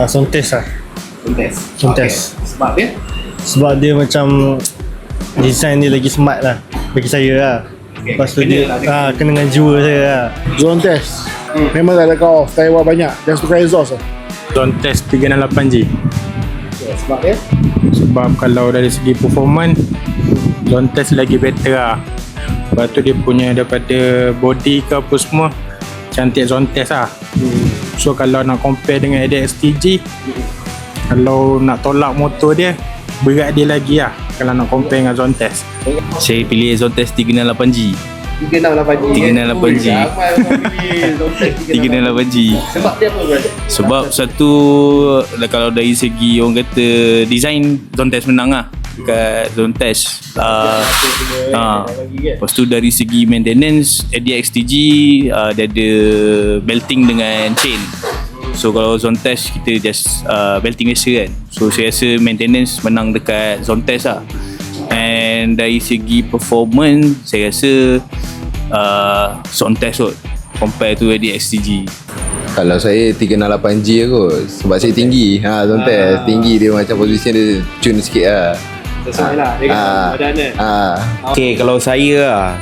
Sontes lah. Sontes. Okay. Sebab dia macam design dia lagi smart lah bagi saya lah. Lepas tu dia kena dengan jiwa saya lah. Zone test. Memang tak ada kau off, Taiwan banyak. Just tukar exhaust lah. Zone test 368G. Sebab dia Sebab kalau dari segi performance, zone test lagi better lah. Lepas tu dia punya daripada body ke apa semua, cantik zone test lah. So kalau nak compare dengan ADX TG, kalau nak tolak motor dia, berat dia lagi lah kalau nak compare dengan zone test. Saya pilih Zontes 368G. 368G. 368G. 368G. Sebab dia apa brother? Sebab satu, kalau dari segi orang kata design, Zontes menang lah kat Zontes. Lepas tu dari segi maintenance, ADX-TG dia ada belting dengan chain. So kalau Zontes kita just belting biasa kan. So saya rasa maintenance menang dekat Zontes lah. And dari segi performance, saya rasa Zontes kot compare to ADX-TG. Kalau saya 368G kot. Sebab saya tinggi. Zontes tinggi dia, macam position dia cun sikit lah. Sesuai lah dengan badan dia. Okay, kalau saya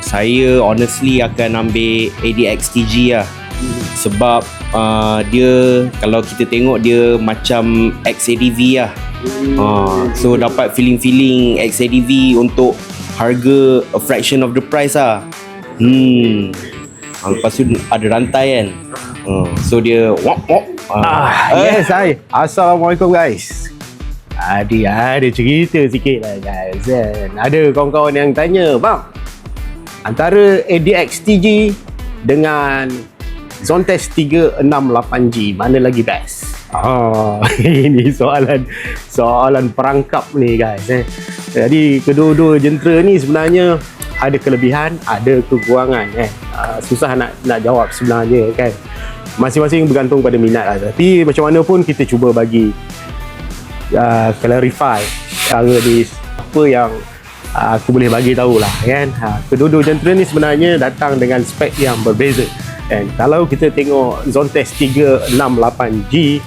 honestly akan ambil ADX-TG lah. Sebab dia, kalau kita tengok dia macam XADV lah. So dapat feeling XADV untuk harga a fraction of the price lah. Lepas tu ada rantai kan. So dia Yes, hai. Assalamualaikum guys. Ada cerita sikit lah guys. Ada kawan-kawan yang tanya, bang, antara ADX-TG dengan Zontes 368G mana lagi best? Ini soalan perangkap ni guys. Jadi kedua-dua jentera ni sebenarnya ada kelebihan, ada kekurangan. Susah nak jawab sebenarnya kan. Masing-masing bergantung pada minat lah. Tapi macam mana pun kita cuba bagi clarify apa yang aku boleh bagi tahu lah kan. Kedua-dua jentera ni sebenarnya datang dengan spek yang berbeza. And kalau kita tengok Zontes 368G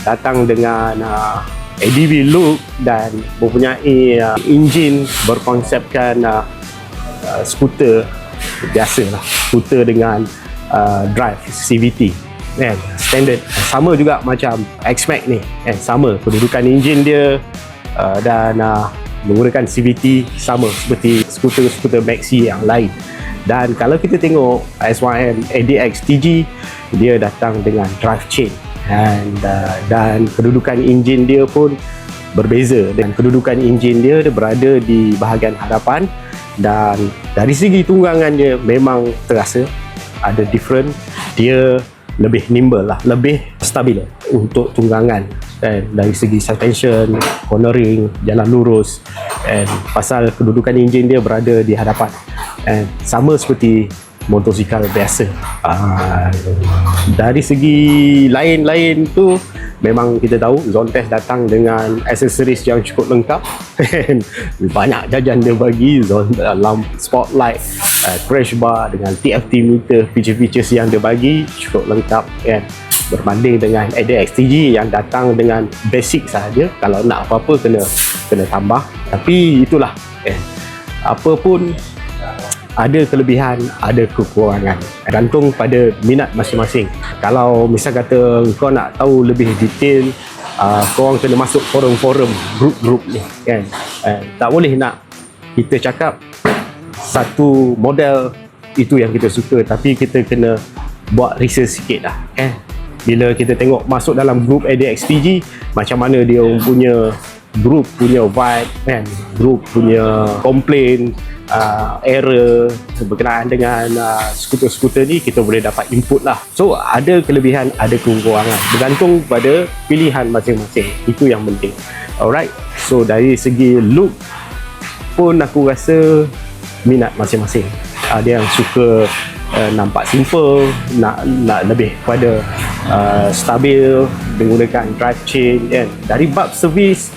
datang dengan ADV look dan mempunyai enjin berkonsepkan skuter biasa lah, skuter dengan drive CVT kan, standard. Sama juga macam X-Max ni kan, sama kedudukan enjin dia dan menggunakan CVT sama seperti skuter-skuter Maxi yang lain. Dan kalau kita tengok S1M ADX-TG, dia datang dengan drive chain dan kedudukan enjin dia pun berbeza. Dan kedudukan enjin dia berada di bahagian hadapan, dan dari segi tunggangan dia memang terasa ada different. Dia lebih nimble lah, lebih stabil untuk tunggangan, dan dari segi suspension, cornering, jalan lurus, and pasal kedudukan enjin dia berada di hadapan, and sama seperti motosikal biasa. Dari segi lain-lain tu memang kita tahu Zontes datang dengan aksesoris yang cukup lengkap. Banyak jajan dia bagi, lamp spotlight, crash bar dengan TFT meter, feature-features yang dia bagi cukup lengkap kan. Berbanding dengan ADX-TG yang datang dengan basic sahaja, kalau nak apa-apa kena tambah. Tapi itulah apa pun ada kelebihan, ada kekurangan, gantung pada minat masing-masing. Kalau misal kata kau nak tahu lebih detail, korang kena masuk forum-forum, grup-grup ni kan. Tak boleh nak kita cakap satu model itu yang kita suka, tapi kita kena buat research sikit lah kan. Bila kita tengok masuk dalam grup ADX-TG, macam mana dia punya grup punya vibe kan, grup punya komplain, error berkenaan dengan skuter-skuter ni, kita boleh dapat input lah. So ada kelebihan, ada kekurangan, bergantung pada pilihan masing-masing. Itu yang penting. Alright, so dari segi look pun aku rasa minat masing-masing. Ada yang suka nampak simple, nak lebih pada stabil menggunakan drive chain kan. Dari bab servis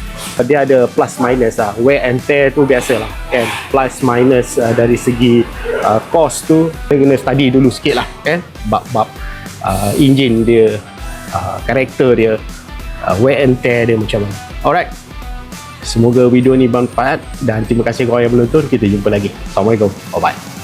dia ada plus minus lah, wear and tear tu biasa lah kan, plus minus. Dari segi cost tu kita kena study dulu sikit lah kan, bab-bab engine dia karakter dia, wear and tear dia macam mana. Alright, semoga video ni bermanfaat dan terima kasih korang yang menonton. Kita jumpa lagi. Assalamualaikum. Bye bye.